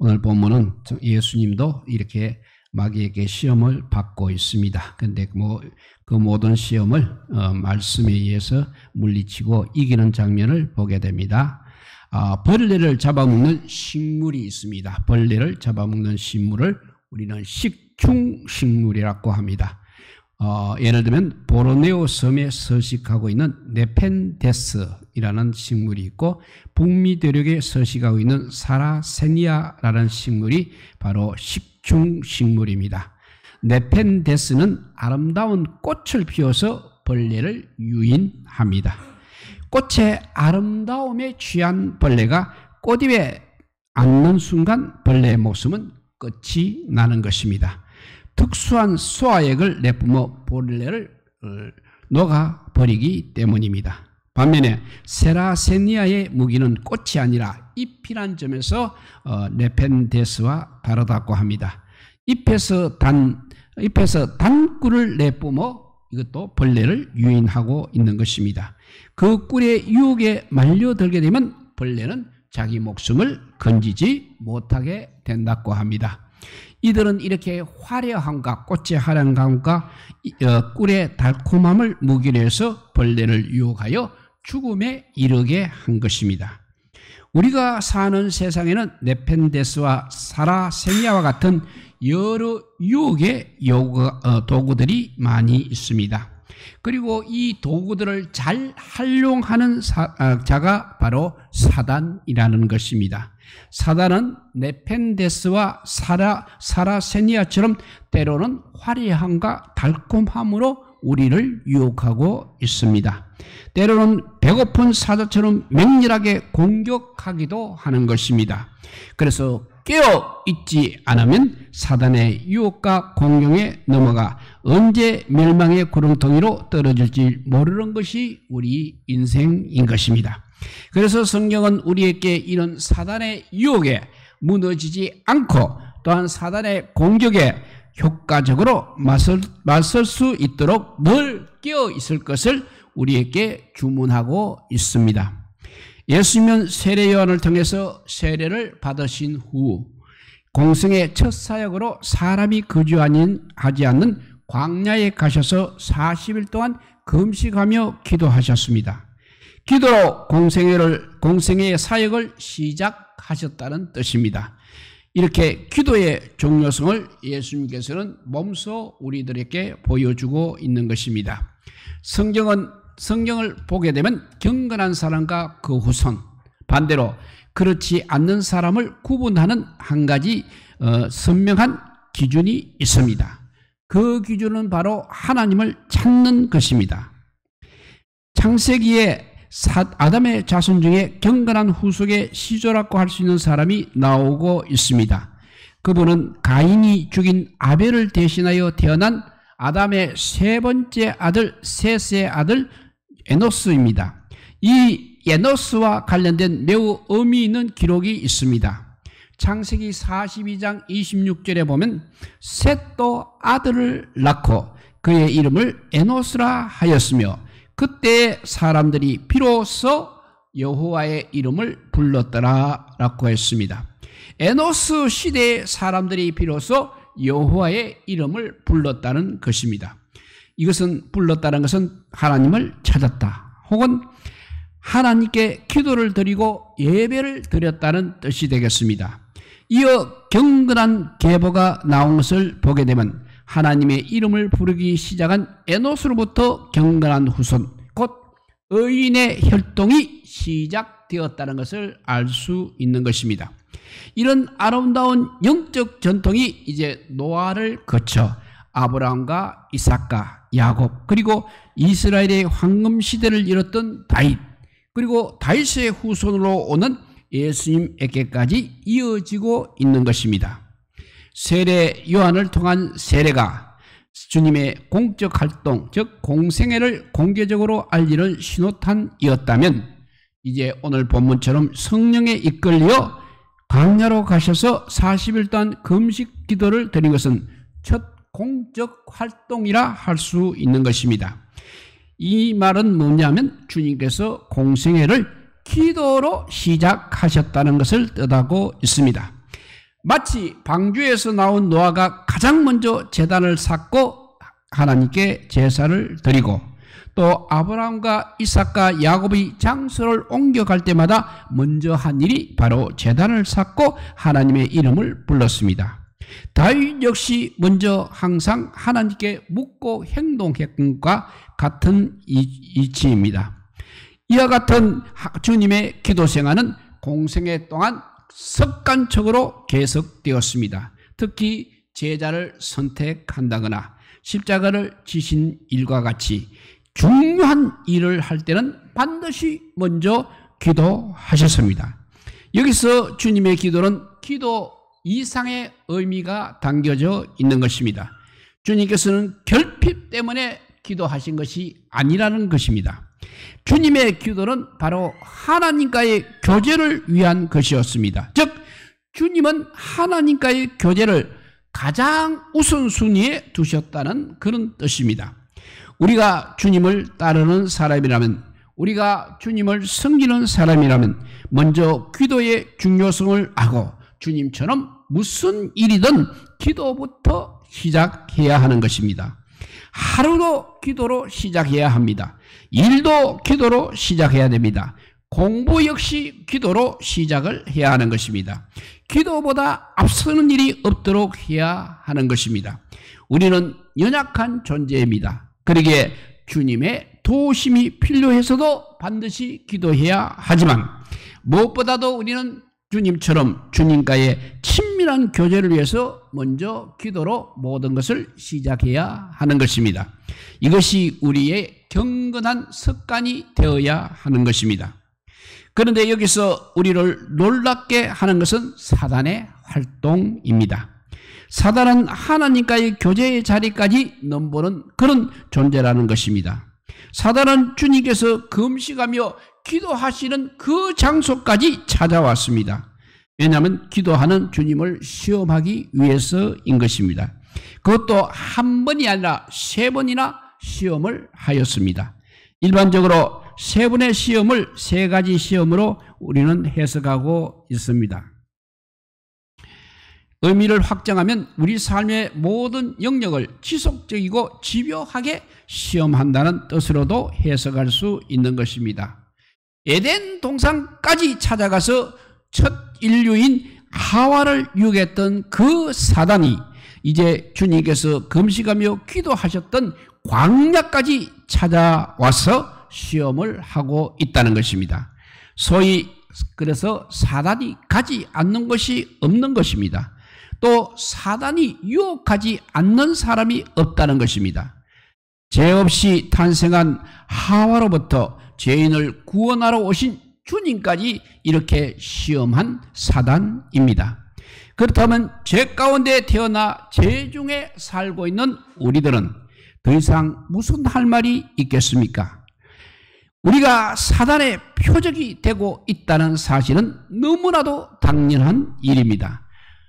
오늘 본문은 예수님도 이렇게 마귀에게 시험을 받고 있습니다. 그런데 그 모든 시험을 말씀에 의해서 물리치고 이기는 장면을 보게 됩니다. 벌레를 잡아먹는 식물이 있습니다. 벌레를 잡아먹는 식물을 우리는 식충식물이라고 합니다. 예를 들면 보르네오 섬에 서식하고 있는 네펜데스이라는 식물이 있고 북미 대륙에 서식하고 있는 사라세니아라는 식물이 바로 식충식물입니다. 네펜데스는 아름다운 꽃을 피워서 벌레를 유인합니다. 꽃의 아름다움에 취한 벌레가 꽃잎에 앉는 순간 벌레의 목숨은 끝이 나는 것입니다. 특수한 소화액을 내뿜어 벌레를 녹아버리기 때문입니다. 반면에 세라세니아의 무기는 꽃이 아니라 잎이란 점에서 네펜데스와 다르다고 합니다. 잎에서 단꿀을 내뿜어 이것도 벌레를 유인하고 있는 것입니다. 그 꿀의 유혹에 말려들게 되면 벌레는 자기 목숨을 건지지 못하게 된다고 합니다. 이들은 이렇게 화려함과 꽃의 화려함과 꿀의 달콤함을 무기로 해서 벌레를 유혹하여 죽음에 이르게 한 것입니다. 우리가 사는 세상에는 네펜데스와 사라세니아와 같은 여러 유혹의 도구들이 많이 있습니다. 그리고 이 도구들을 잘 활용하는 자가 바로 사단이라는 것입니다. 사단은 네펜데스와 사라세니아처럼 때로는 화려함과 달콤함으로 우리를 유혹하고 있습니다. 때로는 배고픈 사자처럼 맹렬하게 공격하기도 하는 것입니다. 그래서 깨어있지 않으면 사단의 유혹과 공격에 넘어가 언제 멸망의 구렁텅이로 떨어질지 모르는 것이 우리 인생인 것입니다. 그래서 성경은 우리에게 이런 사단의 유혹에 무너지지 않고 또한 사단의 공격에 효과적으로 맞설 수 있도록 늘 깨어 있을 것을 우리에게 주문하고 있습니다. 예수님은 세례 요한을 통해서 세례를 받으신 후 공생의 첫 사역으로 사람이 거주하지 않는 광야에 가셔서 40일 동안 금식하며 기도하셨습니다. 기도로 공생의 사역을 시작하셨다는 뜻입니다. 이렇게 기도의 중요성을 예수님께서는 몸소 우리들에게 보여주고 있는 것입니다. 성경을 보게 되면 경건한 사람과 그 후손, 반대로 그렇지 않는 사람을 구분하는 한 가지 선명한 기준이 있습니다. 그 기준은 바로 하나님을 찾는 것입니다. 창세기에 아담의 자손 중에 경건한 후속의 시조라고 할 수 있는 사람이 나오고 있습니다. 그분은 가인이 죽인 아벨을 대신하여 태어난 아담의 세 번째 아들 셋의 아들 에노스입니다. 이 에노스와 관련된 매우 의미 있는 기록이 있습니다. 창세기 42장 26절에 보면 셋도 아들을 낳고 그의 이름을 에노스라 하였으며 그때 사람들이 비로소 여호와의 이름을 불렀더라라고 했습니다. 에노스 시대의 사람들이 비로소 여호와의 이름을 불렀다는 것입니다. 이것은 불렀다는 것은 하나님을 찾았다 혹은 하나님께 기도를 드리고 예배를 드렸다는 뜻이 되겠습니다. 이어 경건한 계보가 나온 것을 보게 되면 하나님의 이름을 부르기 시작한 에노스로부터 경건한 후손 곧 의인의 혈통이 시작되었다는 것을 알 수 있는 것입니다. 이런 아름다운 영적 전통이 이제 노아를 거쳐 아브라함과 이삭과 야곱 그리고 이스라엘의 황금시대를 이뤘던 다윗 그리고 다윗의 후손으로 오는 예수님에게까지 이어지고 있는 것입니다. 세례 요한을 통한 세례가 주님의 공적 활동 즉 공생애를 공개적으로 알리는 신호탄이었다면 이제 오늘 본문처럼 성령에 이끌려 광야로 가셔서 40일 동안 금식 기도를 드린 것은 첫 공적 활동이라 할 수 있는 것입니다. 이 말은 뭐냐면 주님께서 공생애를 기도로 시작하셨다는 것을 뜻하고 있습니다. 마치 방주에서 나온 노아가 가장 먼저 제단을 쌓고 하나님께 제사를 드리고, 또 아브라함과 이삭과 야곱이 장소를 옮겨갈 때마다 먼저 한 일이 바로 제단을 쌓고 하나님의 이름을 불렀습니다. 다윗 역시 먼저 항상 하나님께 묻고 행동했던 것과 같은 이치입니다. 이와 같은 주님의 기도 생활은 공생애 동안 습관적으로 계속되었습니다. 특히 제자를 선택한다거나 십자가를 지신 일과 같이 중요한 일을 할 때는 반드시 먼저 기도하셨습니다. 여기서 주님의 기도는 기도 이상의 의미가 담겨져 있는 것입니다. 주님께서는 결핍 때문에 기도하신 것이 아니라는 것입니다. 주님의 기도는 바로 하나님과의 교제를 위한 것이었습니다. 즉 주님은 하나님과의 교제를 가장 우선순위에 두셨다는 그런 뜻입니다. 우리가 주님을 따르는 사람이라면, 우리가 주님을 섬기는 사람이라면 먼저 기도의 중요성을 알고 주님처럼 무슨 일이든 기도부터 시작해야 하는 것입니다. 하루도 기도로 시작해야 합니다. 일도 기도로 시작해야 됩니다. 공부 역시 기도로 시작을 해야 하는 것입니다. 기도보다 앞서는 일이 없도록 해야 하는 것입니다. 우리는 연약한 존재입니다. 그러기에 주님의 도우심이 필요해서도 반드시 기도해야 하지만, 무엇보다도 우리는 주님처럼 주님과의 친밀한 교제를 위해서 먼저 기도로 모든 것을 시작해야 하는 것입니다. 이것이 우리의 경건한 습관이 되어야 하는 것입니다. 그런데 여기서 우리를 놀랍게 하는 것은 사단의 활동입니다. 사단은 하나님과의 교제의 자리까지 넘보는 그런 존재라는 것입니다. 사단은 주님께서 금식하며 기도하시는 그 장소까지 찾아왔습니다. 왜냐하면 기도하는 주님을 시험하기 위해서인 것입니다. 그것도 한 번이 아니라 3번이나 시험을 하였습니다. 일반적으로 3번의 시험을 3가지 시험으로 우리는 해석하고 있습니다. 의미를 확장하면 우리 삶의 모든 영역을 지속적이고 집요하게 시험한다는 뜻으로도 해석할 수 있는 것입니다. 에덴 동산까지 찾아가서 첫 인류인 하와를 유혹했던 그 사단이 이제 주님께서 금식하며 기도하셨던 광야까지 찾아와서 시험을 하고 있다는 것입니다. 소위 그래서 사단이 가지 않는 것이 없는 것입니다. 또 사단이 유혹하지 않는 사람이 없다는 것입니다. 죄 없이 탄생한 하와로부터 죄인을 구원하러 오신 주님까지 이렇게 시험한 사단입니다. 그렇다면 죄 가운데 태어나 죄 중에 살고 있는 우리들은 더 이상 무슨 할 말이 있겠습니까? 우리가 사단의 표적이 되고 있다는 사실은 너무나도 당연한 일입니다.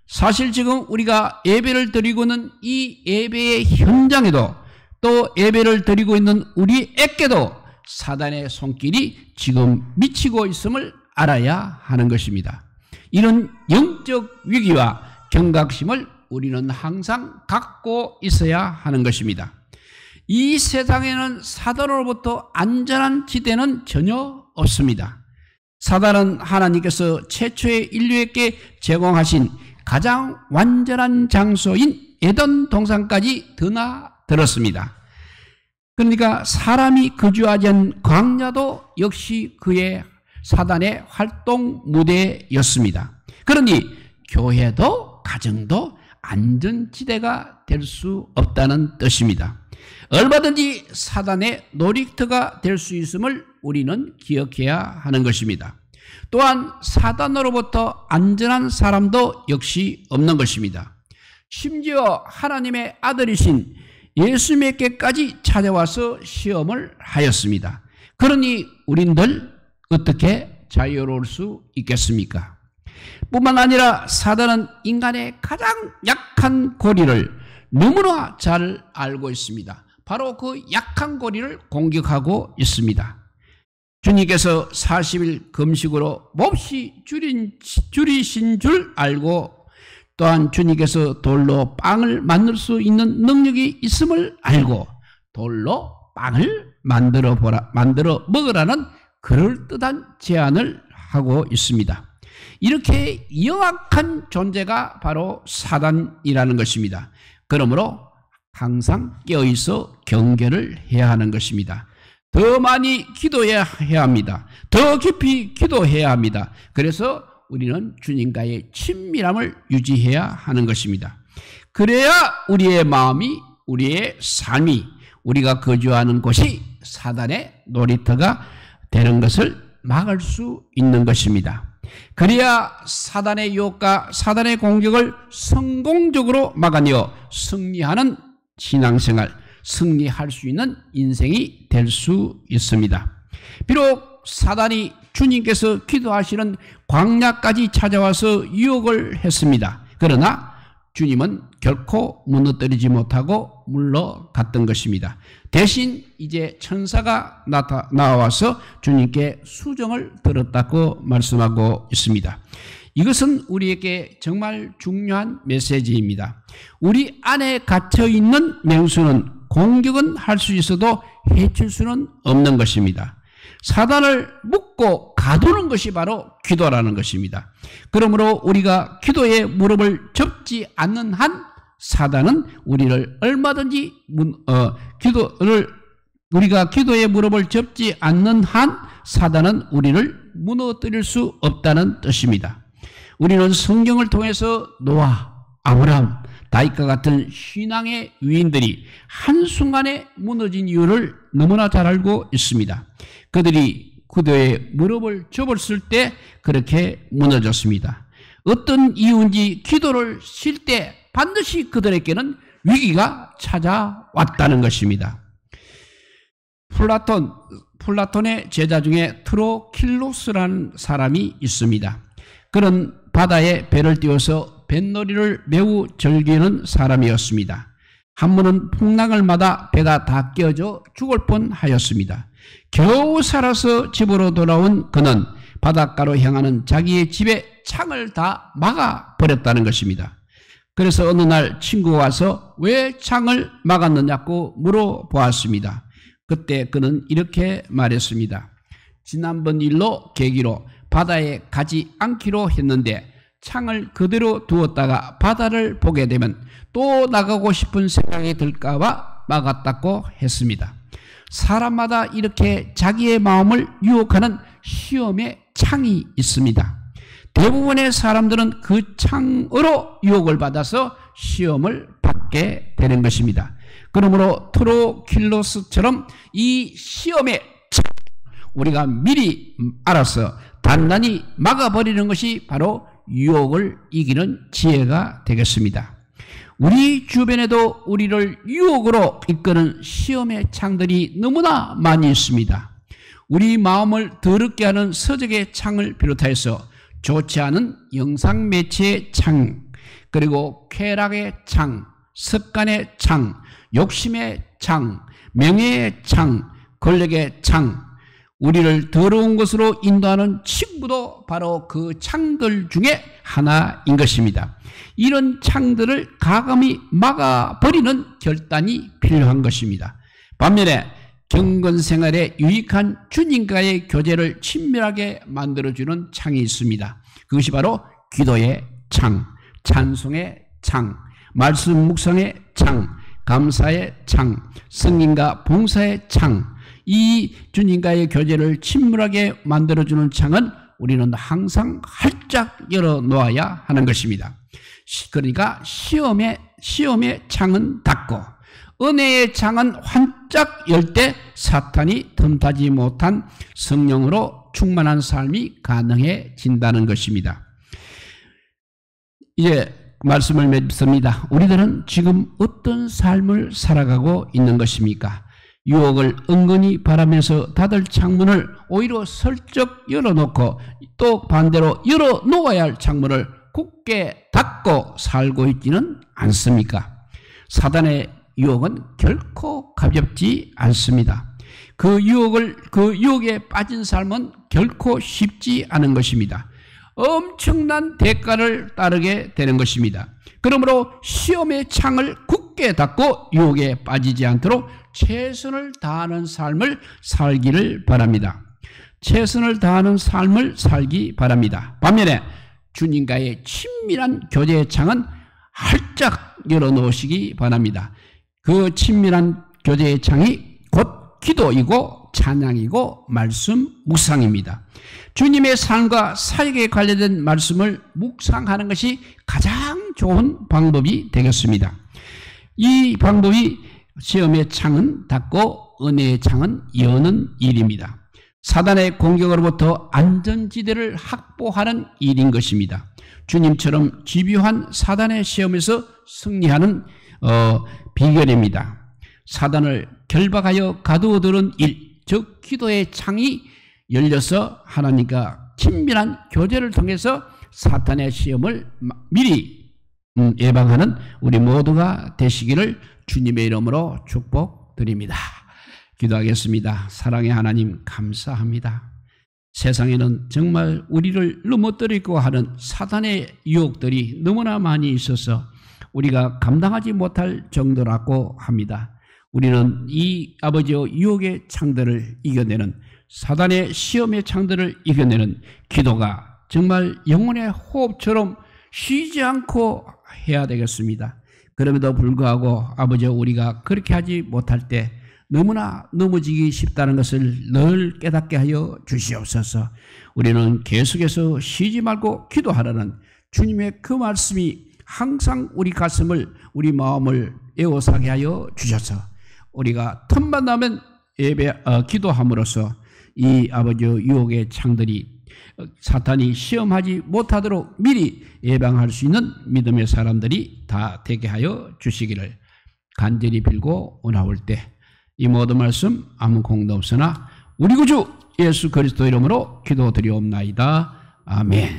사실 지금 우리가 예배를 드리고 있는 이 예배의 현장에도, 또 예배를 드리고 있는 우리에게도 사단의 손길이 지금 미치고 있음을 알아야 하는 것입니다. 이런 영적 위기와 경각심을 우리는 항상 갖고 있어야 하는 것입니다. 이 세상에는 사단으로부터 안전한 지대는 전혀 없습니다. 사단은 하나님께서 최초의 인류에게 제공하신 가장 완전한 장소인 에덴 동산까지 드나들었습니다. 그러니까 사람이 거주하지 않은 광야도 역시 그의 사단의 활동 무대였습니다. 그러니 교회도 가정도 안전지대가 될 수 없다는 뜻입니다. 얼마든지 사단의 놀이터가 될 수 있음을 우리는 기억해야 하는 것입니다. 또한 사단으로부터 안전한 사람도 역시 없는 것입니다. 심지어 하나님의 아들이신 예수님께까지 찾아와서 시험을 하였습니다. 그러니 우린들 어떻게 자유로울 수 있겠습니까? 뿐만 아니라 사단은 인간의 가장 약한 고리를 너무나 잘 알고 있습니다. 바로 그 약한 고리를 공격하고 있습니다. 주님께서 40일 금식으로 몹시 줄이신 줄 알고 또한 주님께서 돌로 빵을 만들 수 있는 능력이 있음을 알고 돌로 빵을 만들어 먹으라는 그럴듯한 제안을 하고 있습니다. 이렇게 영악한 존재가 바로 사단이라는 것입니다. 그러므로 항상 깨어있어 경계를 해야 하는 것입니다. 더 많이 기도해야 합니다. 더 깊이 기도해야 합니다. 그래서 우리는 주님과의 친밀함을 유지해야 하는 것입니다. 그래야 우리의 마음이, 우리의 삶이, 우리가 거주하는 곳이 사단의 놀이터가 되는 것을 막을 수 있는 것입니다. 그래야 사단의 유혹과 사단의 공격을 성공적으로 막아내어 승리하는 신앙생활, 승리할 수 있는 인생이 될 수 있습니다. 비록 사단이 주님께서 기도하시는 광야까지 찾아와서 유혹을 했습니다. 그러나 주님은 결코 무너뜨리지 못하고 물러갔던 것입니다. 대신 이제 천사가 나와서 주님께 수정을 들었다고 말씀하고 있습니다. 이것은 우리에게 정말 중요한 메시지입니다. 우리 안에 갇혀있는 맹수는 공격은 할 수 있어도 해칠 수는 없는 것입니다. 사단을 묶고 가두는 것이 바로 기도라는 것입니다. 그러므로 우리가 기도의 무릎을 접지 않는 한 사단은 우리를 얼마든지 우리가 기도의 무릎을 접지 않는 한 사단은 우리를 무너뜨릴 수 없다는 뜻입니다. 우리는 성경을 통해서 노아, 아브라함, 다윗과 같은 신앙의 위인들이 한순간에 무너진 이유를 너무나 잘 알고 있습니다. 그들이 기도의 무릎을 접었을 때 그렇게 무너졌습니다. 어떤 이유인지 기도를 쉴 때 반드시 그들에게는 위기가 찾아왔다는 것입니다. 플라톤의 제자 중에 트로킬로스라는 사람이 있습니다. 그런 바다에 배를 띄워서 뱃놀이를 매우 즐기는 사람이었습니다. 한 번은 풍랑을 맞아 배가 다 깨어져 죽을 뻔하였습니다. 겨우 살아서 집으로 돌아온 그는 바닷가로 향하는 자기의 집에 창을 다 막아버렸다는 것입니다. 그래서 어느 날 친구가 와서 왜 창을 막았느냐고 물어보았습니다. 그때 그는 이렇게 말했습니다. 지난번 일로 계기로 바다에 가지 않기로 했는데 창을 그대로 두었다가 바다를 보게 되면 또 나가고 싶은 생각이 들까봐 막았다고 했습니다. 사람마다 이렇게 자기의 마음을 유혹하는 시험의 창이 있습니다. 대부분의 사람들은 그 창으로 유혹을 받아서 시험을 받게 되는 것입니다. 그러므로 트로킬로스처럼 이 시험의 창, 우리가 미리 알아서 단단히 막아버리는 것이 바로 유혹을 이기는 지혜가 되겠습니다. 우리 주변에도 우리를 유혹으로 이끄는 시험의 창들이 너무나 많이 있습니다. 우리 마음을 더럽게 하는 서적의 창을 비롯해서 좋지 않은 영상 매체의 창, 그리고 쾌락의 창, 습관의 창, 욕심의 창, 명예의 창, 권력의 창, 우리를 더러운 것으로 인도하는 친구도 바로 그 창들 중에 하나인 것입니다. 이런 창들을 가감히 막아버리는 결단이 필요한 것입니다. 반면에 경건생활에 유익한 주님과의 교제를 친밀하게 만들어주는 창이 있습니다. 그것이 바로 기도의 창, 찬송의 창, 말씀 묵상의 창, 감사의 창, 성인과 봉사의 창, 이 주님과의 교제를 친밀하게 만들어주는 창은 우리는 항상 활짝 열어놓아야 하는 것입니다. 그러니까 시험의 창은 닫고 은혜의 창은 활짝 열 때 사탄이 틈타지 못한 성령으로 충만한 삶이 가능해진다는 것입니다. 이제 말씀을 맺습니다. 우리들은 지금 어떤 삶을 살아가고 있는 것입니까? 유혹을 은근히 바라면서 닫을 창문을 오히려 슬쩍 열어놓고 또 반대로 열어놓아야 할 창문을 굳게 닫고 살고 있지는 않습니까? 사단의 유혹은 결코 가볍지 않습니다. 그 유혹에 빠진 삶은 결코 쉽지 않은 것입니다. 엄청난 대가를 따르게 되는 것입니다. 그러므로 시험의 창을 굳게 닫고 유혹에 빠지지 않도록 최선을 다하는 삶을 살기를 바랍니다. 최선을 다하는 삶을 살기 바랍니다. 반면에 주님과의 친밀한 교제의 창은 활짝 열어놓으시기 바랍니다. 그 친밀한 교제의 창이 곧 기도이고 찬양이고 말씀 묵상입니다. 주님의 삶과 사역에 관련된 말씀을 묵상하는 것이 가장 좋은 방법이 되겠습니다. 이 방법이 시험의 창은 닫고 은혜의 창은 여는 일입니다. 사단의 공격으로부터 안전지대를 확보하는 일인 것입니다. 주님처럼 집요한 사단의 시험에서 승리하는 비결입니다. 사단을 결박하여 가두어두는 일, 즉 기도의 창이 열려서 하나님과 친밀한 교제를 통해서 사탄의 시험을 미리 예방하는 우리 모두가 되시기를 주님의 이름으로 축복드립니다. 기도하겠습니다. 사랑의 하나님 감사합니다. 세상에는 정말 우리를 넘어뜨리고 하는 사탄의 유혹들이 너무나 많이 있어서 우리가 감당하지 못할 정도라고 합니다. 우리는 이 아버지의 유혹의 창들을 이겨내는 사단의 시험의 창들을 이겨내는 기도가 정말 영혼의 호흡처럼 쉬지 않고 해야 되겠습니다. 그럼에도 불구하고 아버지 우리가 그렇게 하지 못할 때 너무나 넘어지기 쉽다는 것을 늘 깨닫게 하여 주시옵소서. 우리는 계속해서 쉬지 말고 기도하라는 주님의 그 말씀이 항상 우리 가슴을 우리 마음을 에워싸게 하여 주셔서 우리가 틈만 나면 기도함으로써 이 아버지의 유혹의 창들이 사탄이 시험하지 못하도록 미리 예방할 수 있는 믿음의 사람들이 다 되게 하여 주시기를 간절히 빌고 원하올 때 이 모든 말씀 아무 공도 없으나 우리 구주 예수 그리스도 이름으로 기도드리옵나이다. 아멘.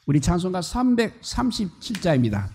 우리 찬송가 337자입니다.